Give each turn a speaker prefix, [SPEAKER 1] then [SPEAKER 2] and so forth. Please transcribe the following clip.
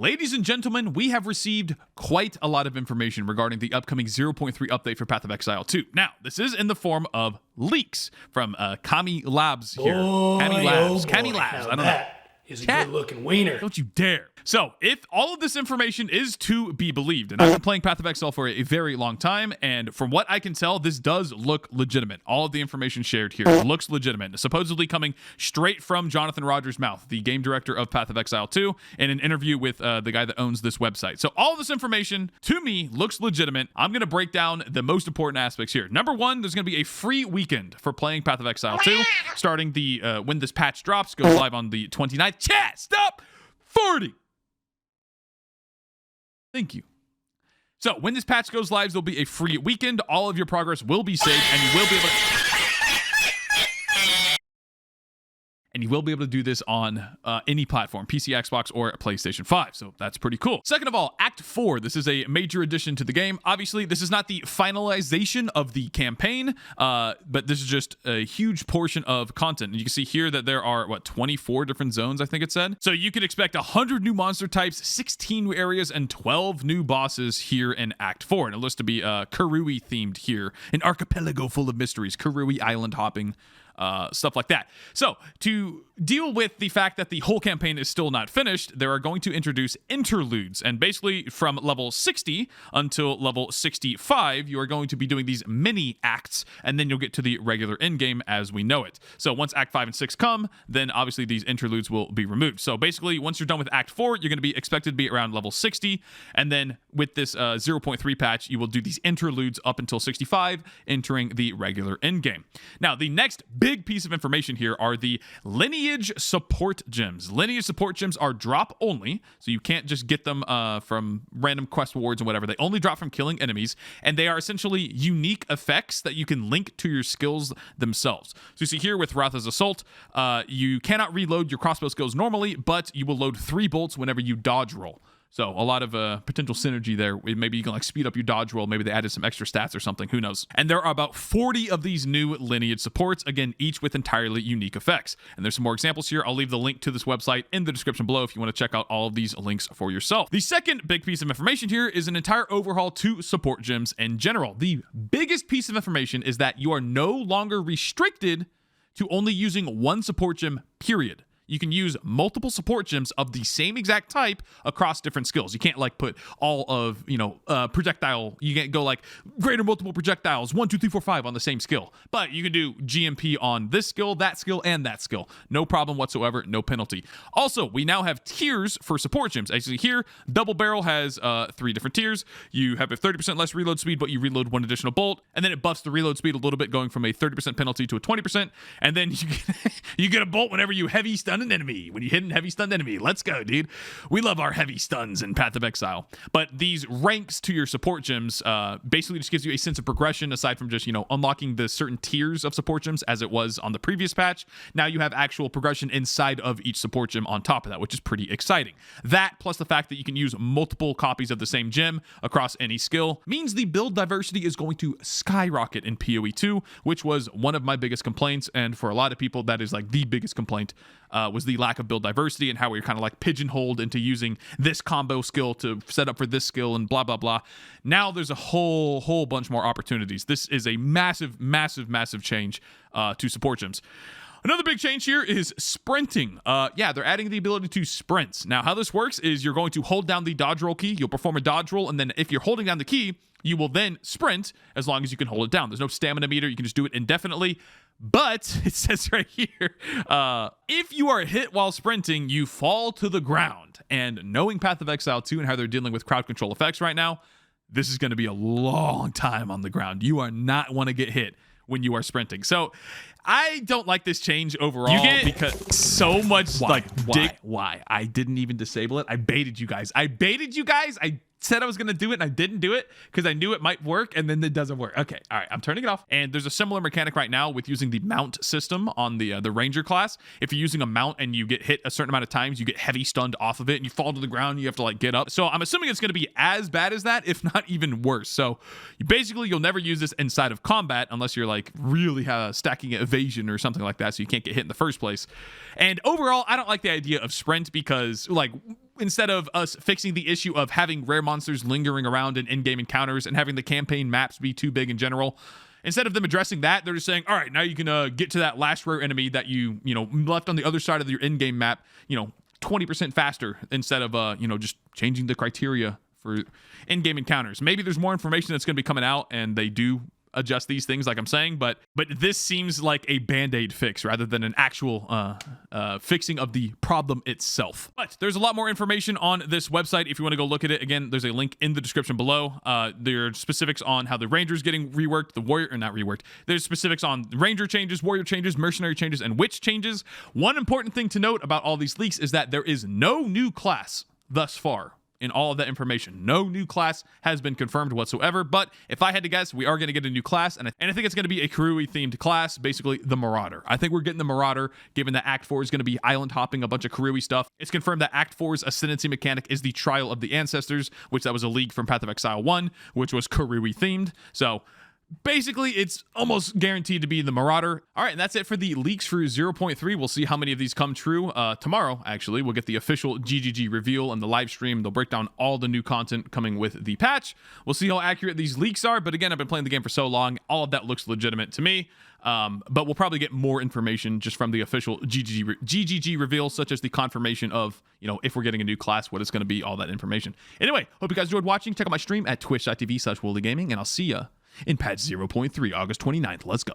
[SPEAKER 1] Ladies and gentlemen, we have received quite a lot of information regarding the upcoming 0.3 update for Path of Exile 2. Now, this is in the form of leaks from Kami Labs here. Kami Labs. I don't know.
[SPEAKER 2] Is a good-looking wiener.
[SPEAKER 1] Don't you dare. So, if all of this information is to be believed, and I've been playing Path of Exile for a very long time, and from what I can tell, this does look legitimate. All of the information shared here looks legitimate. Supposedly coming straight from Jonathan Rogers' mouth, the game director of Path of Exile 2, in an interview with the guy that owns this website. So, all of this information, to me, looks legitimate. I'm going to break down the most important aspects here. Number one, there's going to be a free weekend for playing Path of Exile 2, starting the when this patch drops, goes live on the 29th. Chat, stop! 40! Thank you. So when this patch goes live, there'll be a free weekend. All of your progress will be saved, and you will be able to do this on any platform, PC, Xbox, or PlayStation 5. So that's pretty cool. Second of all, Act 4. This is a major addition to the game. Obviously, this is not the finalization of the campaign, but this is just a huge portion of content. And you can see here that there are, 24 different zones, I think it said. So you could expect 100 new monster types, 16 new areas, and 12 new bosses here in Act 4. And it looks to be Karui themed here. An archipelago full of mysteries. Karui island hopping. Stuff like that. So to deal with the fact that the whole campaign is still not finished, they are going to introduce interludes. And basically from level 60 until level 65, you are going to be doing these mini acts, and then you'll get to the regular endgame as we know it. So once Act 5 and 6 come, then obviously these interludes will be removed. So basically, once you're done with Act 4, you're going to be expected to be around level 60. And then with this 0.3 patch, you will do these interludes up until 65, entering the regular endgame. Now, the next big piece of information here are the lineage support gems. Lineage support gems are drop only, so you can't just get them from random quest rewards and whatever. They only drop from killing enemies, and they are essentially unique effects that you can link to your skills themselves. So you see here with Ratha's Assault, you cannot reload your crossbow skills normally, but you will load 3 bolts whenever you dodge roll. So a lot of potential synergy there. Maybe you can like speed up your dodge roll. Maybe they added some extra stats or something. Who knows? And there are about 40 of these new lineage supports. Again, each with entirely unique effects. And there's some more examples here. I'll leave the link to this website in the description below if you want to check out all of these links for yourself. The second big piece of information here is an entire overhaul to support gems in general. The biggest piece of information is that you are no longer restricted to only using one support gem, period. You can use multiple support gems of the same exact type across different skills. You can't like put all of, projectile. You can't go like greater multiple projectiles, 1, 2, 3, 4, 5 on the same skill. But you can do GMP on this skill, and that skill. No problem whatsoever, no penalty. Also, we now have tiers for support gems. As you see here, Double Barrel has 3 different tiers. You have a 30% less reload speed, but you reload 1 additional bolt. And then it buffs the reload speed a little bit, going from a 30% penalty to a 20%. And then you get a bolt whenever you heavy stun an enemy. When you hit an heavy stunned enemy, let's go, dude. We love our heavy stuns in Path of Exile. But these ranks to your support gems basically just gives you a sense of progression aside from just, unlocking the certain tiers of support gems as it was on the previous patch. Now you have actual progression inside of each support gem on top of that, which is pretty exciting. That plus the fact that you can use multiple copies of the same gem across any skill means the build diversity is going to skyrocket in PoE2, which was one of my biggest complaints. And for a lot of people, that is like the biggest complaint was the lack of build diversity and how we were kind of like pigeonholed into using this combo skill to set up for this skill and blah, blah, blah. Now there's a whole bunch more opportunities. This is a massive change to support gems. Another big change here is sprinting. They're adding the ability to sprint. Now, how this works is you're going to hold down the dodge roll key. You'll perform a dodge roll, and then if you're holding down the key, you will then sprint as long as you can hold it down. There's no stamina meter. You can just do it indefinitely. But it says right here, if you are hit while sprinting, you fall to the ground. And knowing Path of Exile 2 and how they're dealing with crowd control effects right now, this is going to be a long time on the ground. You are not want to get hit when you are sprinting. So I don't like this change overall because so much why? I didn't even disable it. I baited you guys. I said I was going to do it and I didn't do it because I knew it might work and then it doesn't work. Okay. All right. I'm turning it off. And there's a similar mechanic right now with using the mount system on the Ranger class. If you're using a mount and you get hit a certain amount of times, you get heavy stunned off of it and you fall to the ground and you have to like get up. So I'm assuming it's going to be as bad as that, if not even worse. So you'll never use this inside of combat unless you're like really stacking evasion or something like that. So you can't get hit in the first place. And overall, I don't like the idea of sprint because like instead of us fixing the issue of having rare monsters lingering around in in-game encounters and having the campaign maps be too big in general, instead of them addressing that, they're just saying, all right, now you can get to that last rare enemy that you left on the other side of your in-game map, 20% faster, instead of just changing the criteria for in-game encounters. Maybe there's more information that's going to be coming out and they do adjust these things like I'm saying, but this seems like a band-aid fix rather than an actual fixing of the problem itself. But there's a lot more information on this website if you want to go look at it. Again, there's a link in the description below. There are specifics on how the Ranger's getting reworked, the Warrior, or not reworked. There's specifics on Ranger changes, Warrior changes, Mercenary changes, and Witch changes. One important thing to note about all these leaks is that there is no new class thus far. In all of that information, no new class has been confirmed whatsoever, but if I had to guess, we are going to get a new class, and I think it's going to be a Karui themed class, basically the Marauder. I think we're getting the Marauder, given that Act 4 is going to be island hopping, a bunch of Karui stuff. It's confirmed that Act 4's ascendancy mechanic is the Trial of the Ancestors, which that was a leak from Path of Exile 1, which was Karui themed. So basically, it's almost guaranteed to be the Marauder. All right, and that's it for the leaks for 0.3. We'll see how many of these come true. Tomorrow, actually, we'll get the official GGG reveal and the live stream. They'll break down all the new content coming with the patch. We'll see how accurate these leaks are. But again, I've been playing the game for so long, all of that looks legitimate to me. But we'll probably get more information just from the official GGG reveal, such as the confirmation of, if we're getting a new class, what it's going to be, all that information. Anyway, hope you guys enjoyed watching. Check out my stream at twitch.tv/WoolieGaming, and I'll see ya in patch 0.3, August 29th. Let's go.